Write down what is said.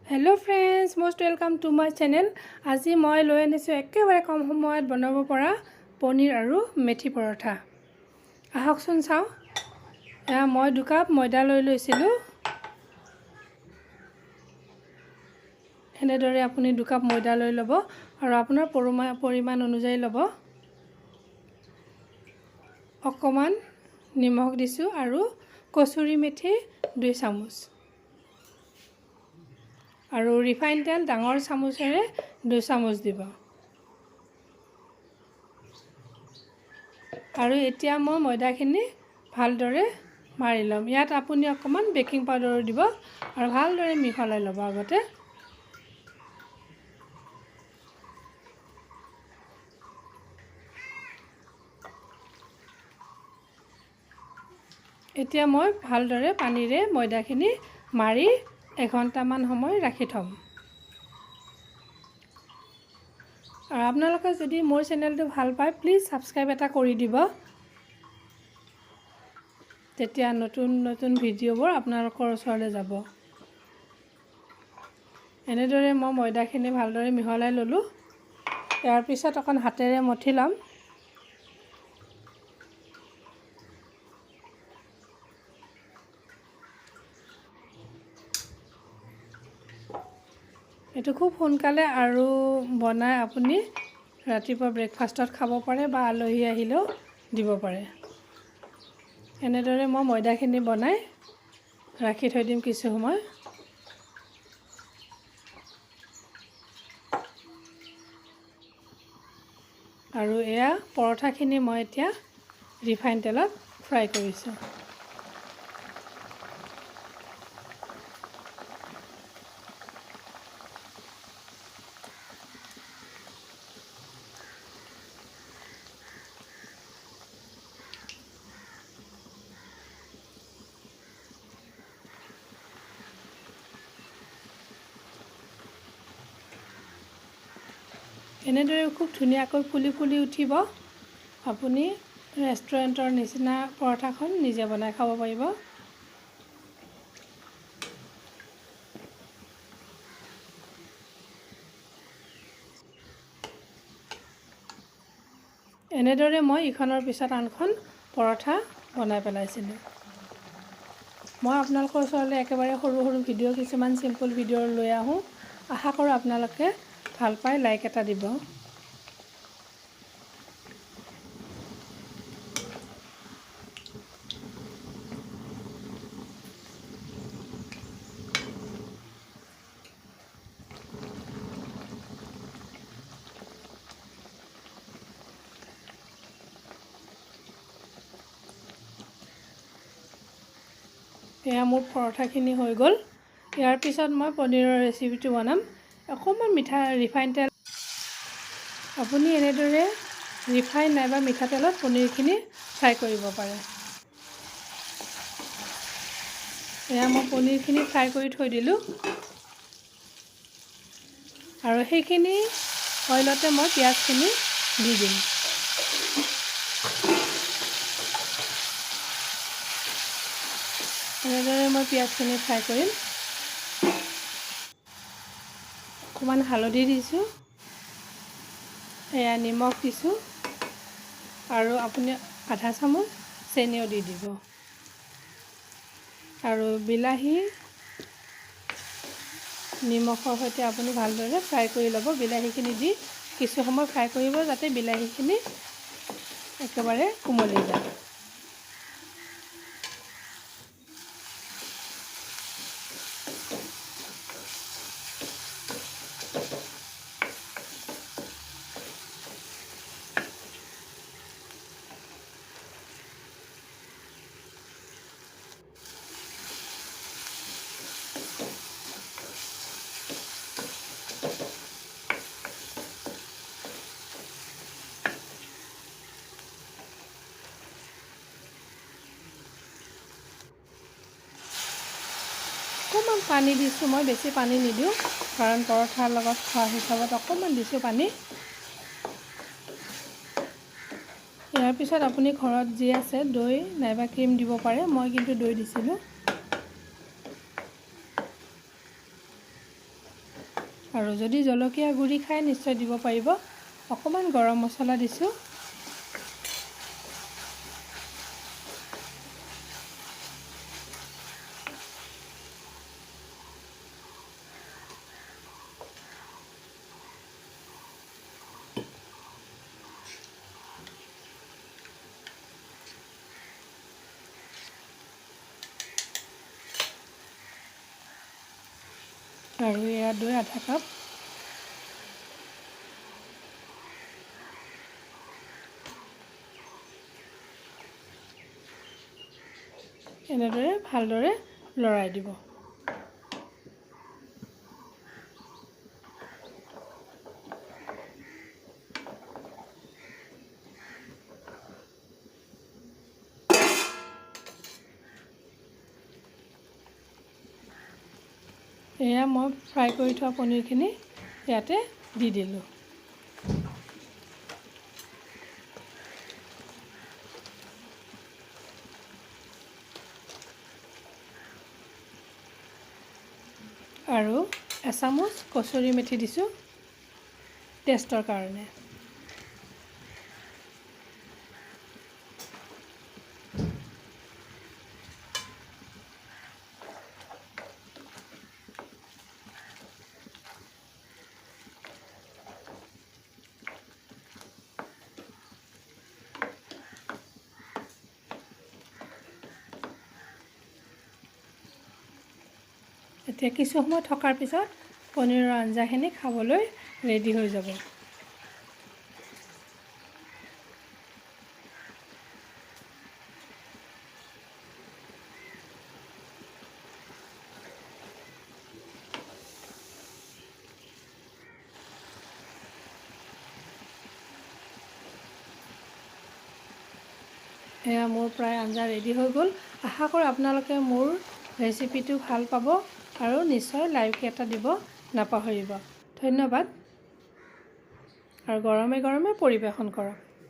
Hello friends, most welcome to my channel. आज मैं লৈ আনিছোঁ একেবাৰে কম সময়ত বনাব পৰা পনীৰ আৰু মেথি পৰঠা। আহকচোন চাওঁ। এয়া মই 2 কাপ ময়দা লৈ লৈছিলোঁ। এনেদৰে আপুনি 2 কাপ ময়দা লৈ ল'ব আৰু আপোনাৰ পৰিমাণ অনুযায়ী ল'ব। অকমান নিমখ দিছোঁ আৰু কসুৰি মেথি 2 চামুচ আৰু ৰিফাইন তেল ডাঙৰ চামুচেৰে 2 চামুচ দিব। আৰু এতিয়া মই ময়দাখিনি ভালদৰে মাৰি ল'ম। ইয়াত আপুনি অকমান বেকিং পাউডাৰ দিব আৰু ভালদৰে মিহলাই ল'ব আগতে। এতিয়া মই ভালদৰে পানীৰে ময়দাখিনি মাৰি 1 ঘণ্টামান সময় ৰাখি থম। আৰু আপোনালোকে যদি মোৰ চেনেলটো ভাল পায় প্লিজ সাবস্ক্ৰাইব এটা কৰি দিব। তেতিয়া নতুন নতুন ভিডিঅ'বোৰ আপোনালোকৰ ওচৰলৈ যাব। এনেদৰে মই ময়দাখিনি ভালদৰে মিহলাই ল'লোঁ। ইয়াৰ পিছত অকণ হাতেৰে মঠি ল'ম। এইটো খুব সোনকালে আৰু বনাই আপুনি ৰাতিপুৱা ব্ৰেকফাষ্টত খাব পাৰে বা আলহী আহিলেও দিব পাৰে। এনেদৰে মই ময়দাখিনি বনাই ৰাখি থৈ দিম কিছু সময়। আৰু এয়া পৰঠাখিনি মই এতিয়া ৰিফাইন তেলত ফ্ৰাই কৰিছোঁ। এনেদৰে খুব ধুনীয়াকৈ ফুলি ফুলি উঠিব। আপুনি ৰেষ্টুৰেণ্টৰ নিচিনা পৰঠাখন নিজে বনাই খাব পাৰিব। এনেদৰে মই ইখনৰ পিছত আনখন পৰঠা বনাই পেলাইছিলোঁ। মই আপোনালোকৰ ওচৰলৈ একেবাৰে সৰু সৰু ভিডিঅ' কিছুমান চিম্পল ভিডিঅ' লৈ আহোঁ। আশা কৰোঁ আপোনালোকে ভাল পাই লাইক এটা দিব। এয়া মোৰ পৰঠাখিনি হৈ গ'ল। ইয়াৰ পিছত মই পনীৰৰ ৰেচিপিটো বনাম। অকণমান ৰিফাইন তেল আপুনি এনেদৰে ৰিফাইন নাইবা মিঠাতেলত পনীৰখিনি ফ্ৰাই কৰিব পাৰে। এয়া মই পনীৰখিনি ফ্ৰাই কৰি থৈ দিলোঁ আৰু সেইখিনি অইলতে মই পিঁয়াজখিনি দি দিম। এনেদৰে মই পিঁয়াজখিনি ফ্ৰাই কৰিম। অকণমান হালধি দিছোঁ, এয়া নিমখ দিছোঁ আৰু আপুনি আধা চামুচ চেনিও দি দিব। আৰু বিলাহী নিমখৰ সৈতে আপুনি ভালদৰে ফ্ৰাই কৰি ল'ব। বিলাহীখিনি দি কিছু সময় ফ্ৰাই কৰিব যাতে বিলাহীখিনি একেবাৰে কোমলি যায়। অকণমান পানী দিছোঁ, মই বেছি পানী নিদিওঁ কাৰণ পৰঠাৰ লগত খোৱা হিচাপত অকণমান দিছোঁ পানী। ইয়াৰ পিছত আপুনি ঘৰত যি আছে দৈ নাইবা ক্ৰীম দিব পাৰে। মই কিন্তু দৈ দিছিলোঁ। আৰু যদি জলকীয়া গুড়ি খাই নিশ্চয় দিব পাৰিব। অকণমান গৰম মছলা দিছোঁ। আৰু এয়া দৈ আধা কাপ। এনেদৰে ভালদৰে লৰাই দিব। এয়া মই ফ্ৰাই কৰি থোৱা পনীৰখিনি ইয়াতে দি দিলোঁ। আৰু এচামুচ কচুৰি মেথি দিছোঁ টেষ্টৰ কাৰণে। এতিয়া কিছু সময় থকাৰ পিছত পনীৰৰ আঞ্জাখিনি খাবলৈ ৰেডি হৈ যাব। এয়া মোৰ প্ৰায় আঞ্জা ৰেডি হৈ গ'ল। আশা কৰোঁ আপোনালোকে মোৰ ৰেচিপিটো ভাল পাব আৰু নিশ্চয় লাইক এটা দিব নাপাহৰিব। ধন্যবাদ। আৰু গৰমে গৰমে পৰিৱেশন কৰক।